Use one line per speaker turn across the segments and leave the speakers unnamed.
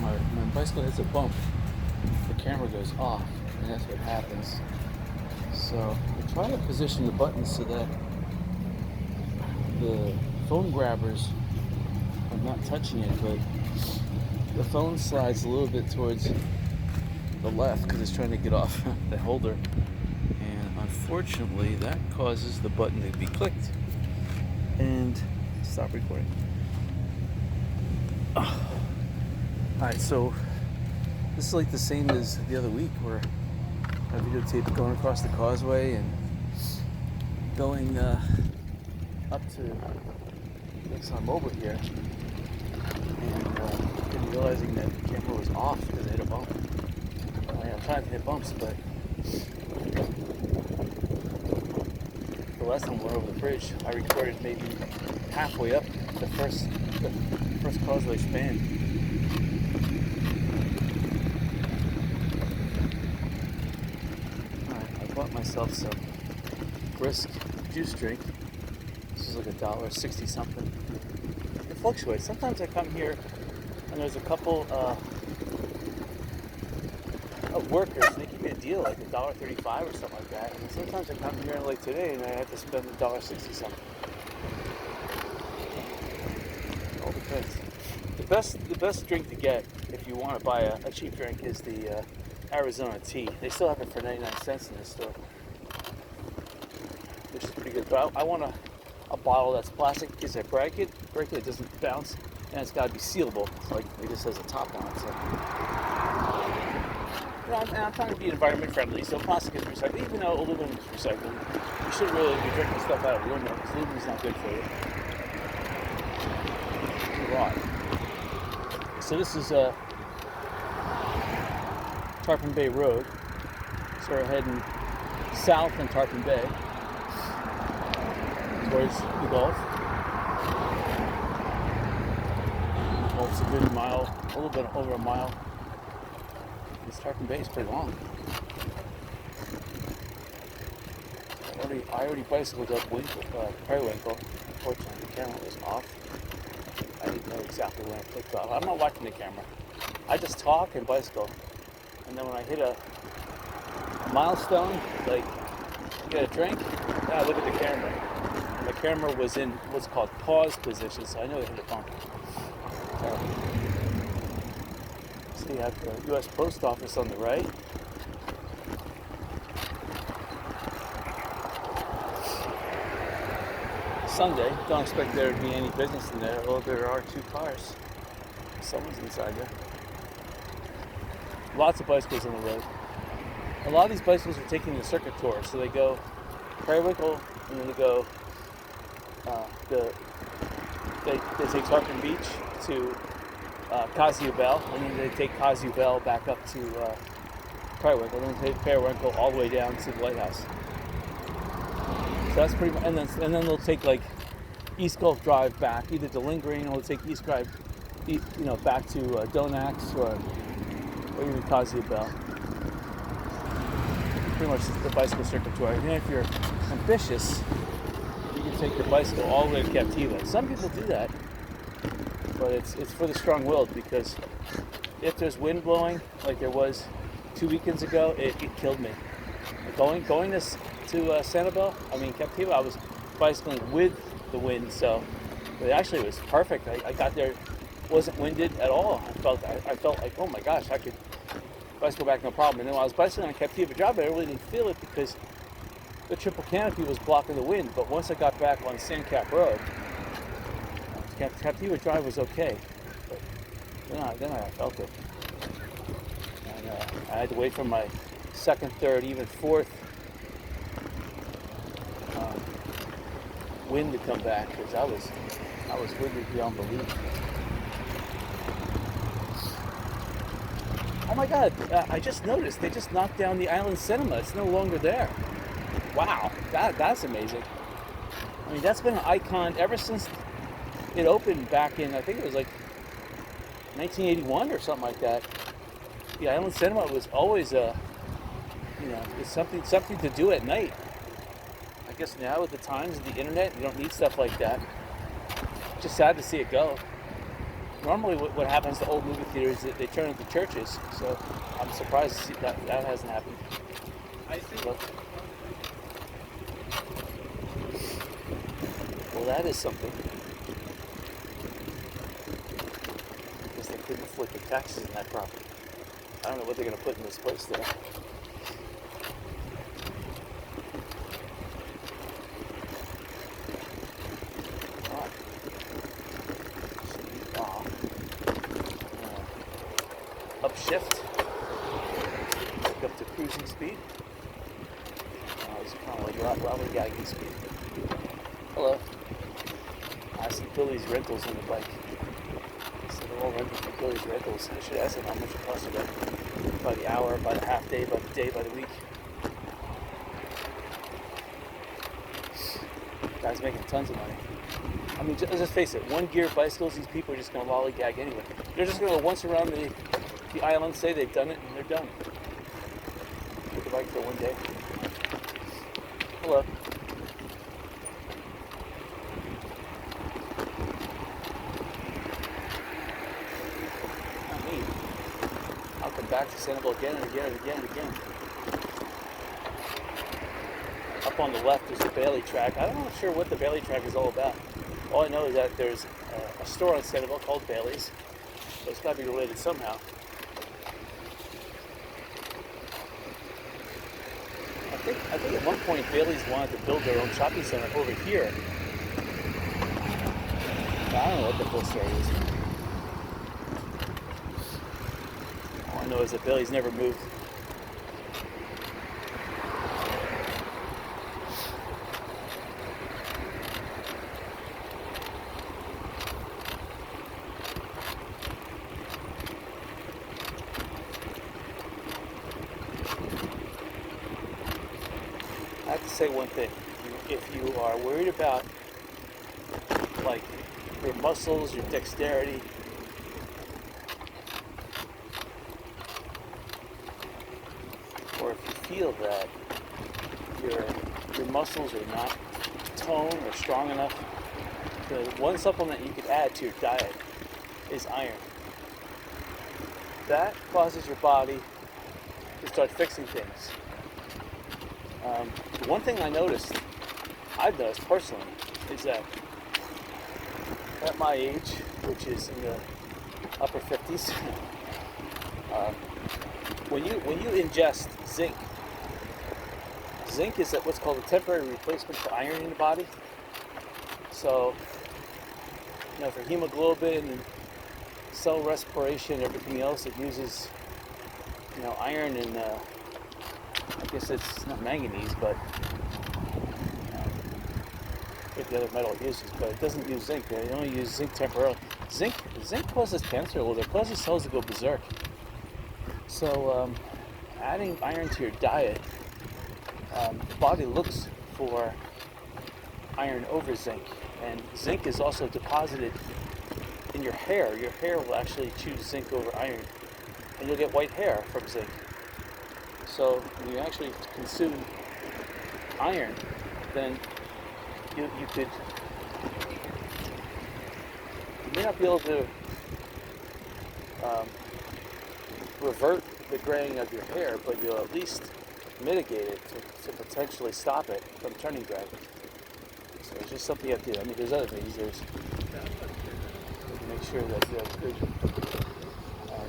when my bicycle hits a bump, the camera goes off, and that's what happens. So I try to position the buttons so that the phone grabbers are not touching it, but the phone slides a little bit towards the left because it's trying to get off the holder, and unfortunately that causes the button to be clicked and stop recording. Alright, so this is like the same as the other week where I videotaped going across the causeway and going up to ExxonMobil here, and realizing that the camera was off because I hit a bump. I'm trying to hit bumps, but the last time I went over the bridge, I recorded maybe halfway up the first causeway span. Alright, I bought myself some brisk juice drink. This is like $1.60 something. It fluctuates. Sometimes I come here and there's a couple of workers, and they give me a deal like $1.35 or something like that. And sometimes I come here like today and I have to spend $1.60 something. It all depends. The best drink to get if you want to buy a cheap drink is the Arizona tea. They still have it for 99 cents in the store, which is pretty good. But I want a bottle that's plastic in case I break it, it doesn't bounce, and it's got to be sealable. It's like it just has a top on it. So, I'm trying to be environment friendly, so plastic is recycled. Even though aluminum is recycled, you shouldn't really be drinking stuff out of aluminum because aluminum is not good for you. Raw. So this is Tarpon Bay Road. So we're heading south on Tarpon Bay towards the Gulf. Well, it's a good mile, a little bit over a mile. This Tarpon Bay is pretty long. I already bicycled up Periwinkle. Unfortunately, the camera was off. I didn't know exactly when I clicked off. I'm not watching the camera. I just talk and bicycle. And then when I hit a milestone, like get a drink, I look at the camera. And the camera was in what's called pause position, so I know I hit a bump. So you have the U.S. Post Office on the right. Sunday, don't expect there to be any business in there, although there are 2 cars. Someone's inside there. Lots of bicycles on the road. A lot of these bicycles are taking the circuit tour, so they go Periwinkle, and then they go they take Tarpon Beach to Cozumel, and then they take Cozumel back up to Periwinkle, and then they take Periwinkle all the way down to the lighthouse. So that's pretty much, and then they'll take like East Gulf Drive back, either to Lingering, or they'll take East Drive, back to Donax or even Cozumel. Pretty much the bicycle circuit tour. And if you're ambitious, you can take your bicycle all the way to Captiva. Some people do that, but it's for the strong-willed, because if there's wind blowing, like there was 2 weekends ago, it killed me. Going to Sanibel, Captiva, I was bicycling with the wind, so it was perfect. I got there, wasn't winded at all. I felt like, oh my gosh, I could bicycle back no problem. And then when I was bicycling on Captiva Drive, I really didn't feel it because the triple canopy was blocking the wind. But once I got back on Sandcap Road, Captiva Drive was okay. But then I felt it. And I had to wait for my second, third, even fourth wind to come back, because I was winded beyond belief. Oh my God, I just noticed they just knocked down the Island Cinema. It's no longer there. Wow, that's amazing. That's been an icon ever since it opened back in, I think it was like 1981 or something like that. The Island Cinema was always it's something to do at night. I guess now with the times of the internet, you don't need stuff like that. Just sad to see it go. Normally what happens to old movie theaters is they turn into churches, so I'm surprised to see that hasn't happened. Look. Well, that is something. Because they couldn't afford the taxes in that property. I don't know what they're going to put in this place there. Upshift, back up to cruising speed. It's kind of like lollygagging speed. Hello. I see Billy's Rentals on the bike. So they're all renting from Billy's Rentals. I should ask them how much it costs to rent. By the hour, by the half day, by the day, by the week. Guy's making tons of money. I mean, just face it, one gear bicycles, these people are just going to lollygag anyway. They're just going to go once around the island, say they've done it, and they're done. Take the bike for one day. Hello. Not me. I'll come back to Sanibel again and again and again and again. Up on the left there's the Bailey track. I'm not sure what the Bailey track is all about. All I know is that there's a store on Sanibel called Bailey's. So it's got to be related somehow. I think at one point Bailey's wanted to build their own shopping center over here. But I don't know what the full story is. All I know is that Bailey's never moved. I have to say one thing. If you are worried about like your muscles, your dexterity, or if you feel that your muscles are not toned or strong enough, the one supplement you could add to your diet is iron. That causes your body to start fixing things. The one thing I've noticed personally, is that at my age, which is in the upper 50s, when you ingest zinc is what's called a temporary replacement for iron in the body. So, for hemoglobin and cell respiration, everything else, it uses, iron and I guess it's not manganese, but the other metal it uses, but it doesn't use zinc. They only use zinc temporarily. Zinc causes cancer. Well, it causes cells to go berserk. So adding iron to your diet, the body looks for iron over zinc, and zinc is also deposited in your hair. Your hair will actually choose zinc over iron, and you'll get white hair from zinc. So when you actually consume iron, then you may not be able to revert the graying of your hair, but you'll at least mitigate it to potentially stop it from turning gray. So it's just something you have to do. I mean, there's other things. There's to make sure that you have good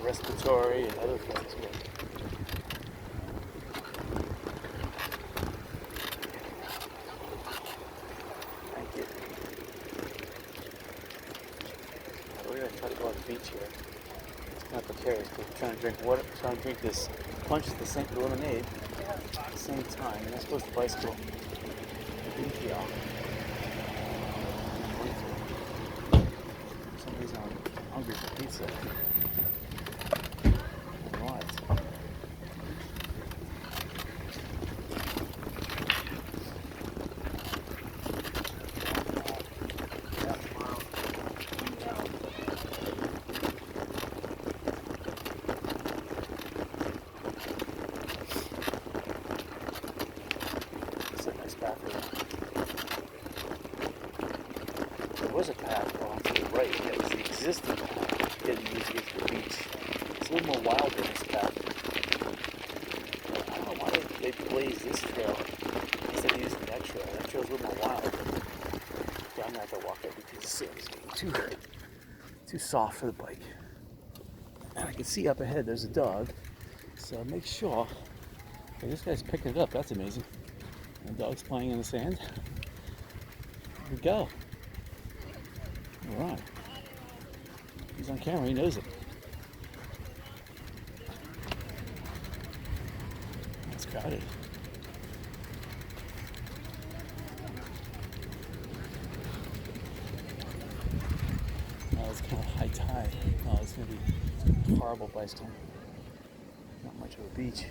respiratory and other things. But try to go on the beach here. It's kind of precarious because we're trying to drink water, trying to drink this punch the St. lemonade at the same time. You're not supposed to bicycle in here. For some reason I'm hungry for pizza. I don't know what. There was a path off to the right that was the existing path. kid who used to get to the beach. It's a little more wild than this path. I don't know why they blazed this trail instead of using that trail. That trail's a little more wild. Yeah, I'm gonna have to walk it because the sand is getting too soft for the bike. And I can see up ahead there's a dog, so make sure. Okay, this guy's picking it up. That's amazing. And the dog's playing in the sand. Here we go. All right. He's on camera. He knows it. It's crowded. Oh, it's kind of high tide. Oh, it's going to be horrible bicycling. Not much of a beach.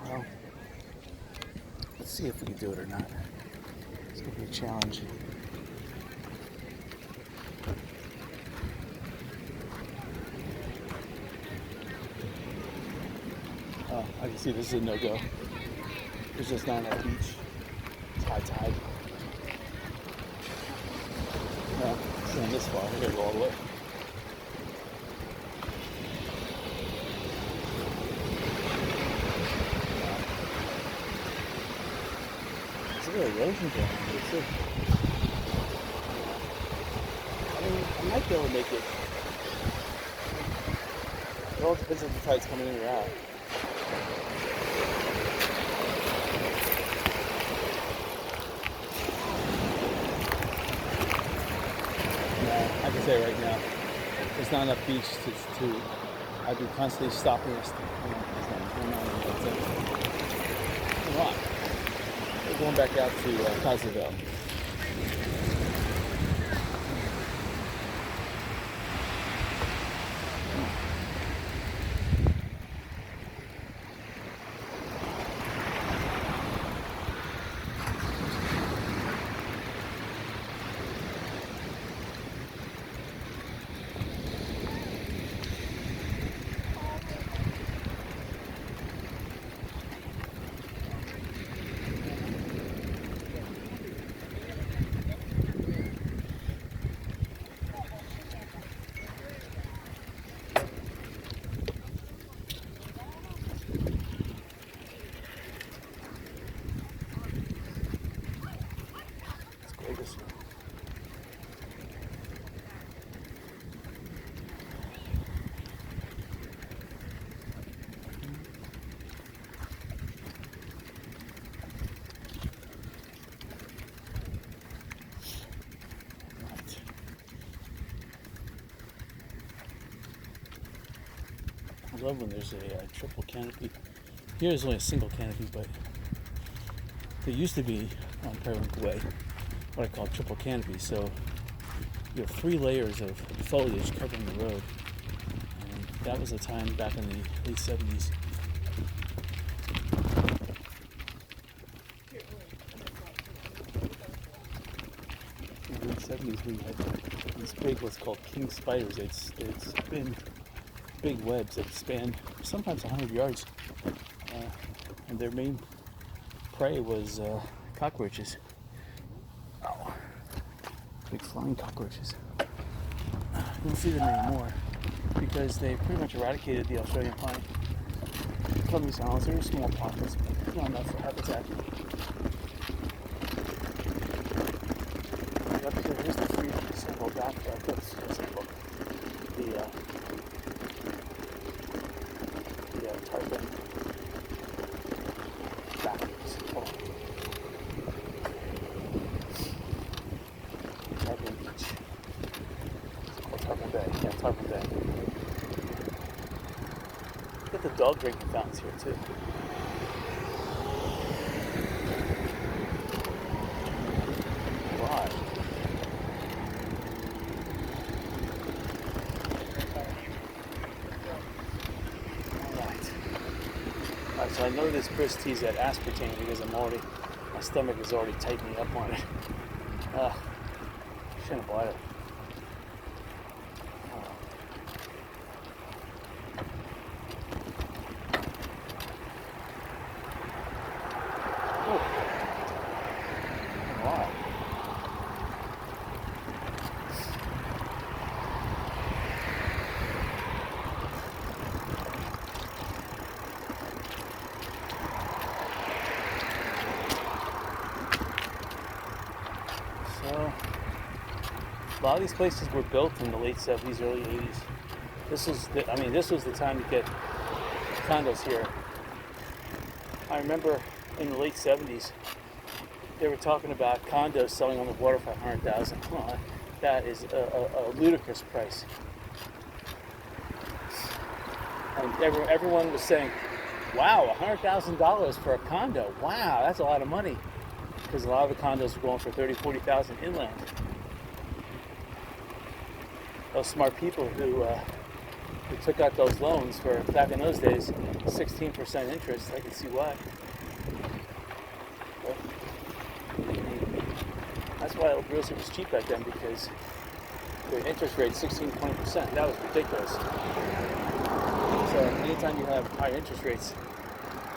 Well, let's see if we can do it or not. It's going to be a challenge. Oh, I can see this is a no-go. There's just not enough beach. It's high tide. Well, it's in this far. We're going to go all the way. There's a little erosion going on here too. I mean, I might be able to make it. It all depends if the tide's coming in or out. I can say right now, there's not enough beach to I'd be constantly stopping us. Come on. We're going back out to Sanibel. I love when there's a triple canopy. Here there's only a single canopy, but there used to be on Periwinkle Way what I call triple canopy. So you have 3 layers of foliage covering the road. And that was a time back in the late 70s. In the late 70s we had these big, what's called king spiders. It's been big webs that span sometimes 100 yards, and their main prey was cockroaches. Oh, big flying cockroaches. You don't see them anymore because they pretty much eradicated the Australian pine. Clumsy silence, there are small pockets, but not enough for habitat. Up here, here's the free sample back. The tarpon backwards. Oh. Tarpon Beach. It's called Tarpon Bay. Yeah, Tarpon Bay. Got the dog drinking fountains here too. Wow. Alright, so I know this Chris teas at aspartame because my stomach is already tightening up on it. Shouldn't have bought it. A lot of these places were built in the late 70s, early 80s. This was the time to get condos here. I remember in the late 70s, they were talking about condos selling on the water for $100,000. Oh, that is a ludicrous price. And everyone was saying, wow, $100,000 for a condo. Wow, that's a lot of money. Because a lot of the condos were going for $30,000, $40,000 inland. Those smart people who took out those loans for, back in those days, 16% interest, I can see why. But that's why real estate was cheap back then, because the interest rate 16, 20%. That was ridiculous. So anytime you have higher interest rates,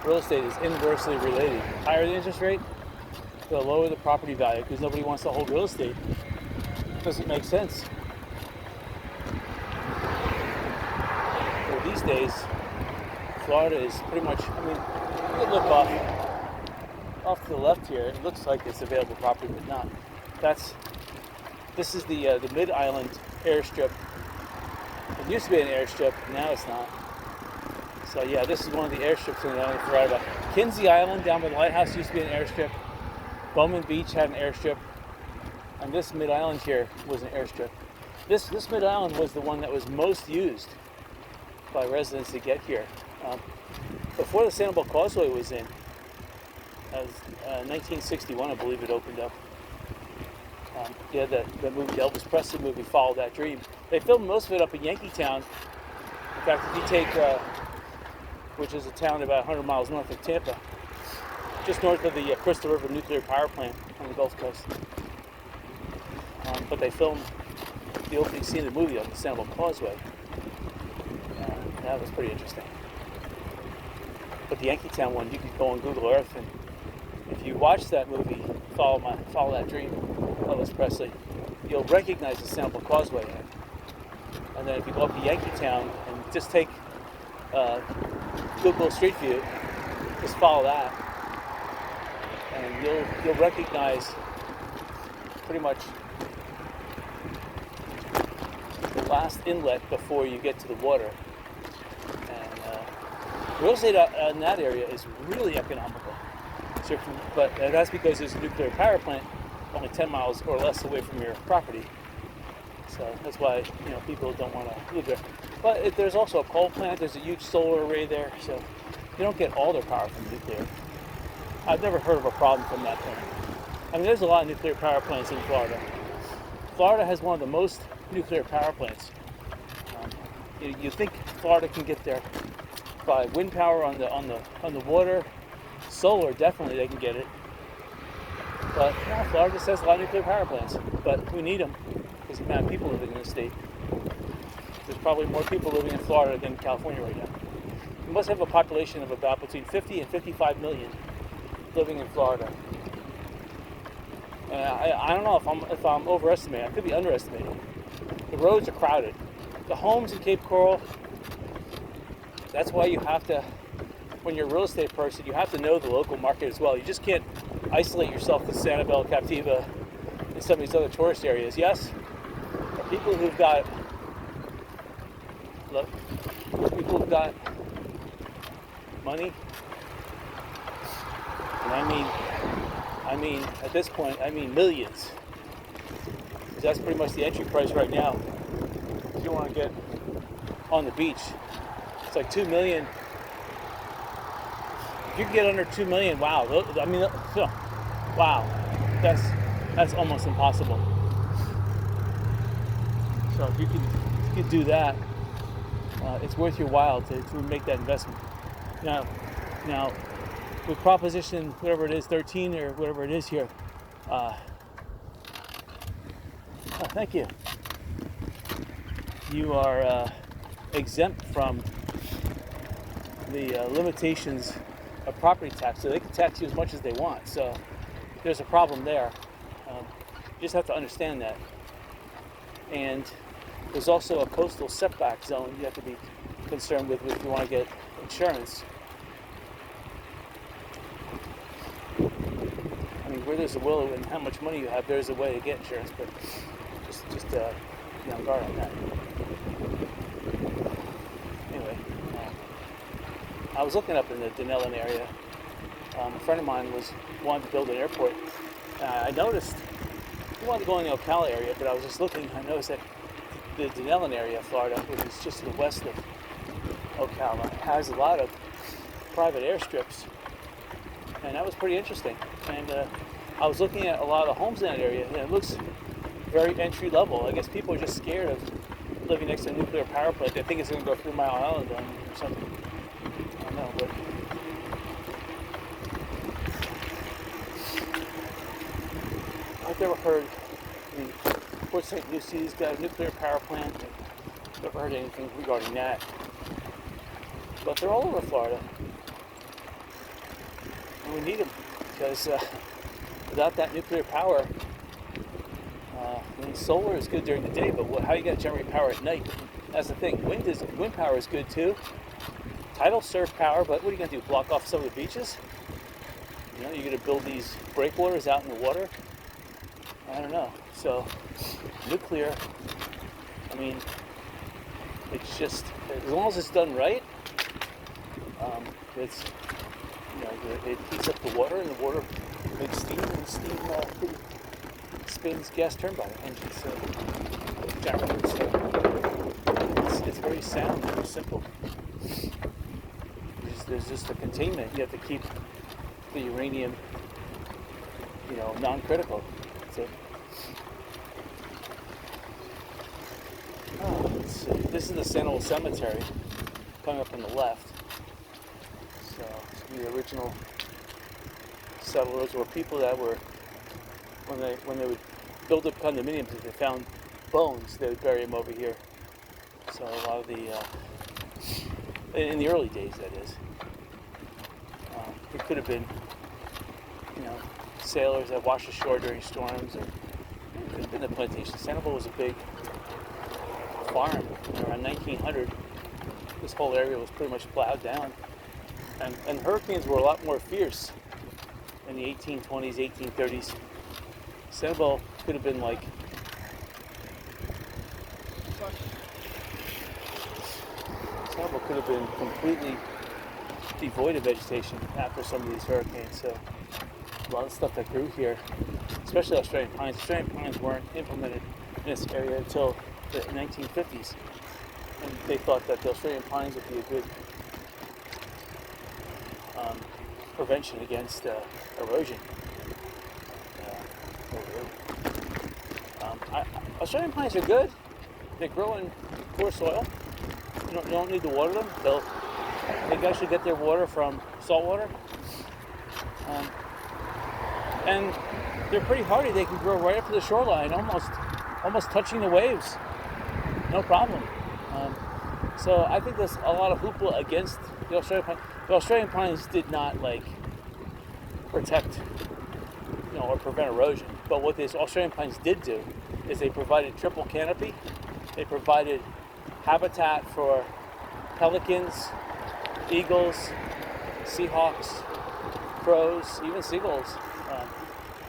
real estate is inversely related. Higher the interest rate, the lower the property value, because nobody wants to hold real estate. It doesn't make sense. So these days, Florida is pretty much, you can look off to the left here, it looks like it's available property, but not. This is the Mid-Island airstrip. It used to be an airstrip, now it's not. So yeah, this is one of the airstrips in the island of Florida. Kinsey Island down by the lighthouse used to be an airstrip. Bowman Beach had an airstrip. And this Mid-Island here was an airstrip. This Mid-Island was the one that was most used by residents to get here. Before the Sanibel Causeway was in, that was 1961, I believe it opened up. The movie, the Elvis Presley movie, Follow That Dream. They filmed most of it up in Yankeetown. In fact, if you take, which is a town about 100 miles north of Tampa, just north of the Crystal River nuclear power plant on the Gulf Coast. But they filmed the opening scene of the movie on the Sanibel Causeway. That was pretty interesting. But the Yankeetown one, you could go on Google Earth, and if you watch that movie, Follow That Dream, Elvis Presley, you'll recognize the Sanibel Causeway. And then if you go up to Yankeetown and just take Google Street View, just follow that, and you'll recognize pretty much the last inlet before you get to the water. And real estate in that area is really economical. So but that's because there's a nuclear power plant only 10 miles or less away from your property. So that's why people don't want to live there. But there's also a coal plant. There's a huge solar array there, so you don't get all their power from nuclear. I've never heard of a problem from that plant. There's a lot of nuclear power plants in Florida. Florida has one of the most nuclear power plants. You think Florida can get there by wind power on the water, solar definitely they can get it. But Florida just has a lot of nuclear power plants. But we need them because the amount of people living in the state. There's probably more people living in Florida than California right now. We must have a population of about between 50 and 55 million living in Florida. And I don't know if I'm overestimating. I could be underestimating. The roads are crowded. The homes in Cape Coral. That's why you have to, when you're a real estate person, you have to know the local market as well. You just can't isolate yourself to Sanibel, Captiva, and some of these other tourist areas. Yes, people who've got money, and I mean at this point I mean millions, because that's pretty much the entry price right now if you want to get on the beach. It's like $2 million. If you can get under $2 million, wow. Wow, that's almost impossible. So if you can do that, it's worth your while to make that investment. Now, with Proposition, whatever it is, 13 or whatever it is here, thank you. You are exempt from the limitations of property tax, so they can tax you as much as they want. So there's a problem there. You just have to understand that. And there's also a coastal setback zone you have to be concerned with if you want to get insurance. Where there's a will and how much money you have, there's a way to get insurance. But Just be on guard on that. Anyway, I was looking up in the Denellen area. A friend of mine wanted to build an airport. I noticed he wanted to go in the Ocala area, but I was just looking. I noticed that the Denellen area of Florida, which is just to the west of Ocala, has a lot of private airstrips, and that was pretty interesting. And I was looking at a lot of the homes in that area, and it looks very entry level. I guess people are just scared of living next to a nuclear power plant. They think it's going to go through Mile Island or something. I don't know, but I've never heard. I mean, Port St. Lucie's got a nuclear power plant. I've never heard anything regarding that. But they're all over Florida, and we need them because without that nuclear power, I mean, solar is good during the day, but how you got to generate power at night? That's the thing. Wind power is good too. Tidal surf power, but what are you going to do? Block off some of the beaches? You know, you're going to build these breakwaters out in the water? I don't know. So, nuclear, I mean, it's just, as long as it's done right, it's, you know, it heats up the water, and the water makes steam, and the steam spins gas turbine engines, generators. So it's very sound, very simple. There's just a containment. You have to keep the uranium, you know, non-critical. That's it. Oh, let's see. This is the Sanibel Cemetery, coming up on the left. So the original settlers were people that were, when they would build up condominiums, if they found bones, they would bury them over here. So a lot of the, in the early days, that is, it could have been, you know, sailors that washed ashore during storms, or it could have been the plantation. Sanibel was a big farm. Around 1900, this whole area was pretty much plowed down, and hurricanes were a lot more fierce in the 1820s, 1830s. Sanibel could have been like, Sanibel could have been completely devoid of vegetation after some of these hurricanes. So a lot of stuff that grew here, especially Australian pines. Australian pines weren't implemented in this area until the 1950s, and they thought that the Australian pines would be a good prevention against erosion. Australian pines are good. They grow in poor soil. You don't need to water them. They actually get their water from salt water. And they're pretty hardy. They can grow right up to the shoreline, almost touching the waves. No problem. So I think there's a lot of hoopla against the Australian pine. The Australian pines did not protect, you know, or prevent erosion. But what these Australian pines did do is they provided triple canopy. They provided habitat for pelicans, eagles, seahawks, crows, even seagulls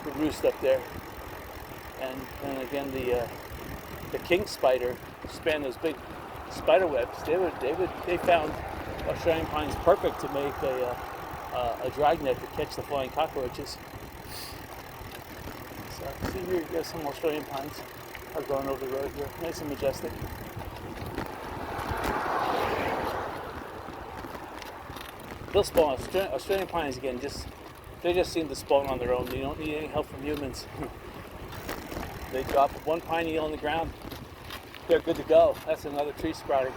would roost up there. And again, the king spider span those big spider webs. They found Australian pines perfect to make a dragnet to catch the flying cockroaches. So see here, you got some Australian pines are growing over the road here, nice and majestic. They'll spawn. Australian pines again, they just seem to spawn on their own. They don't need any help from humans. They drop one pine needle on the ground, they're good to go. That's another tree sprouting.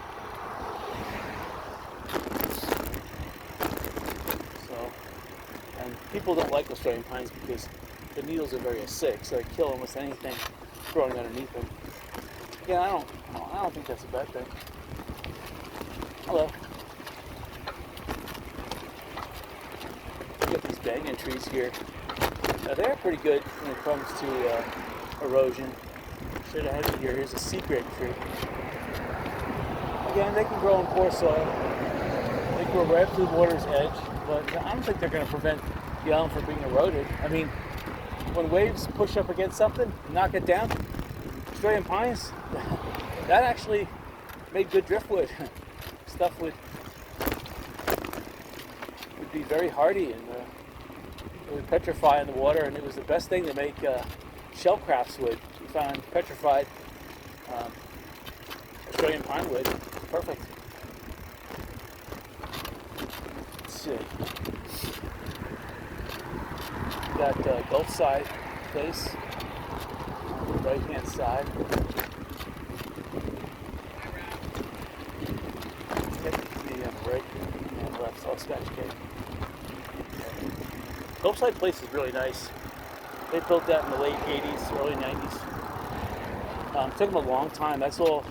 So, and people don't like Australian pines because the needles are very acidic, so they kill almost anything growing underneath them. Yeah, I don't think that's a bad thing. Hello. We got these banyan trees here. Now they're pretty good when it comes to erosion. Straight ahead of here, here's a sea grape tree. Again, they can grow in poor soil. They grow right up to the water's edge, but I don't think they're going to prevent the island from being eroded. I mean, when waves push up against something, knock it down, Australian pines, that actually made good driftwood. Stuff would be very hardy and it would petrify in the water, and it was the best thing to make shell crafts wood. We found petrified Australian pine wood. Perfect. Let's see. We got Gulf Side Place on the right hand side. Technically on the right and left, all scratch cake. Gulf Side Place is really nice. They built that in the late 80s, early 90s. Took them a long time. That's all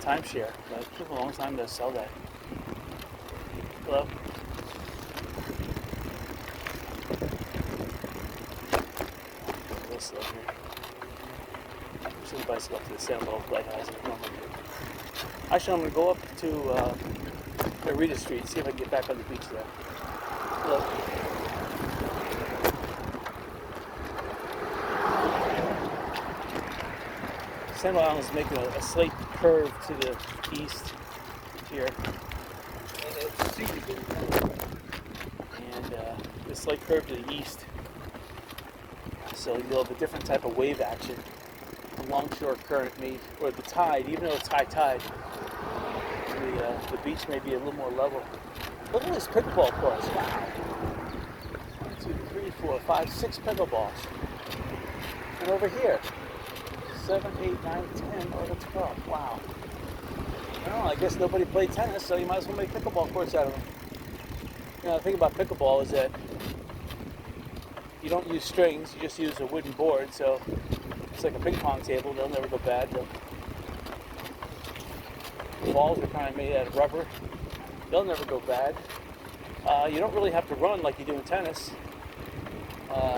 timeshare, but it took a long time to sell that. Hello? This over here. Pushing the bicycle up to the Sanibel lighthouse. Actually, I'm going to go up to Rita Street, see if I can get back on the beach there. Hello? Sanibel Island is making a slight curve to the east here. And a slight curve to the east. So you'll have a different type of wave action. A longshore current or the tide, even though it's high tide, the beach may be a little more level. Look at this pickleball course. Wow. 1, 2, 3, 4, 5, 6 pickleballs. And over here, 7, 8, 9, 10, over 12. Wow. Well, I guess nobody played tennis, so you might as well make pickleball courts out of them. You know, the thing about pickleball is that you don't use strings, you just use a wooden board, so it's like a ping pong table. They'll never go bad. The balls are kind of made out of rubber. They'll never go bad. You don't really have to run like you do in tennis.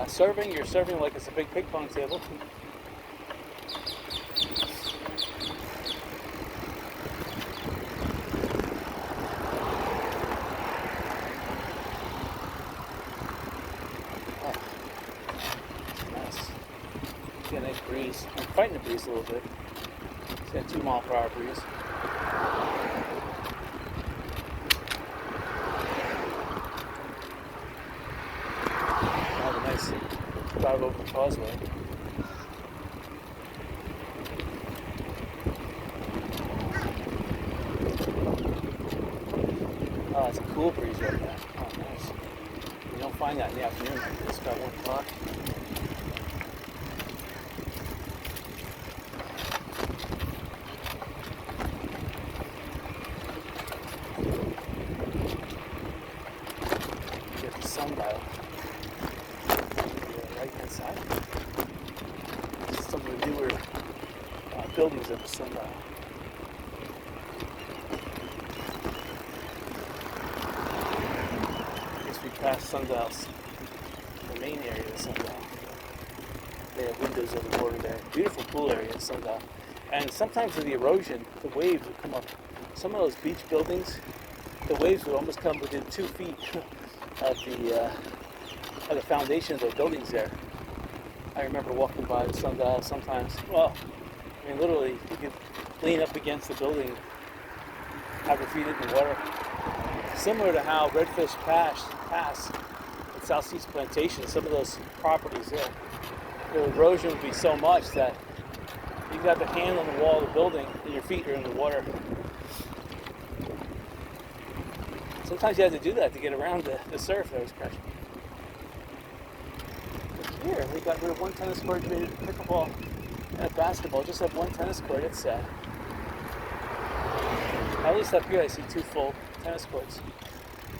Serving, you're serving like it's a big ping pong table. A nice breeze. I'm fighting the breeze a little bit. It's got 2 mile/hour breeze. Have a nice drive over the causeway. Oh, it's a cool breeze right now. Oh, nice. You don't find that in the afternoon like this, about 1 o'clock. Sundial. The right-hand side. This is some of the newer buildings of the sundial. I guess we passed sundials, the main area of the sundial. They have windows over the water there. Beautiful pool area of sundial. And sometimes with the erosion, the waves would come up. Some of those beach buildings, the waves would almost come within 2 feet of the foundation of the buildings there. I remember walking by the sundial sometimes. Well, I mean, literally, you could lean up against the building, have your feet in the water. Similar to how Redfish Pass at South Seas Plantation, some of those properties there, the erosion would be so much that you could have a hand on the wall of the building and your feet are in the water. Sometimes you have to do that to get around the surf that was crashing. But here, we got rid of 1 tennis court, made it pickleball and a basketball. Just have 1 tennis court. It's sad. At least up here, I see 2 full tennis courts.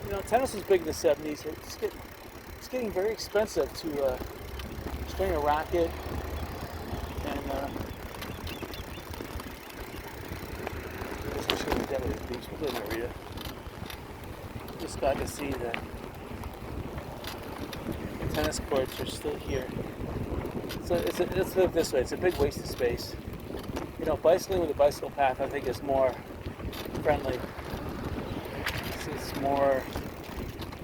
You know, tennis was big in the 70s. It's getting very expensive to string a racket and we'll go to Rita. Just glad to see that the tennis courts are still here. So let's put it this way, it's a big waste of space. You know, bicycling with a bicycle path I think is more friendly. It's more,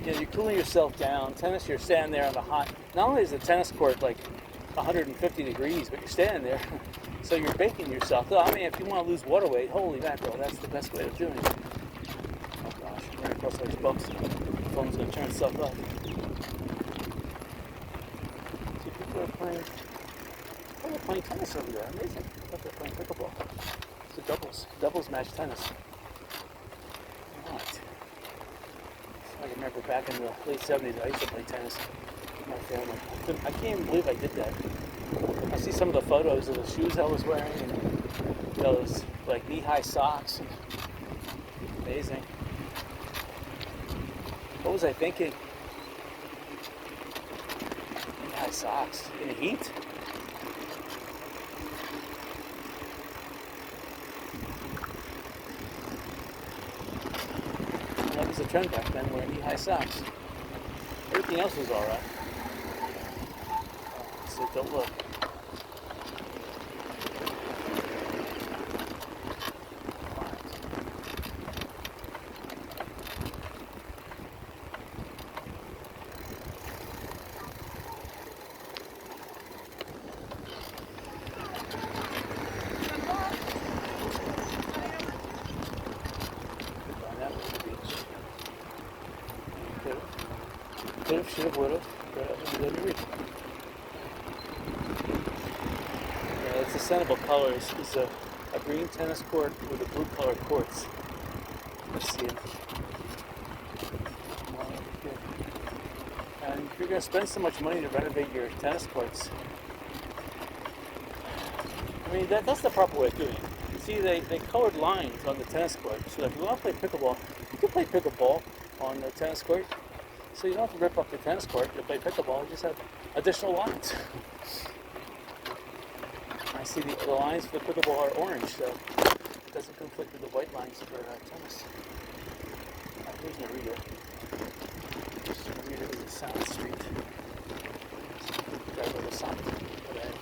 you know, you're cooling yourself down. Tennis, you're standing there on the hot, not only is the tennis court like 150 degrees, but you're standing there, so you're baking yourself. So, I mean, if you want to lose water weight, holy mackerel, that's the best way of doing it. Oh gosh, I'm running across all these bumps. The phone's going to turn itself off. See, people are playing tennis over there. Amazing. I thought they're playing pickleball. It's a doubles match tennis. Right. I remember back in the late 70s, I used to play tennis with my family. I can't even believe I did that. I see some of the photos of the shoes I was wearing and those like knee-high socks. Amazing. What was I thinking? Knee-high socks in the heat? That was the trend back then, wearing knee-high socks. Everything else was alright. So don't look. Could've, should've, would've, but I didn't read. Yeah, it's the Sanibel colors. It's a green tennis court with a blue colored courts. Let's see it. And if you're going to spend so much money to renovate your tennis courts, I mean, that's the proper way of doing it. See, they colored lines on the tennis court. So if you want to play pickleball, you can play pickleball on the tennis court. So you don't have to rip up the tennis court to play pickleball. You just have additional lines. I see the lines for the pickleball are orange, so it doesn't conflict with the white lines for tennis. Here's my reader. My reader is a Sound Street. Got a little sound today.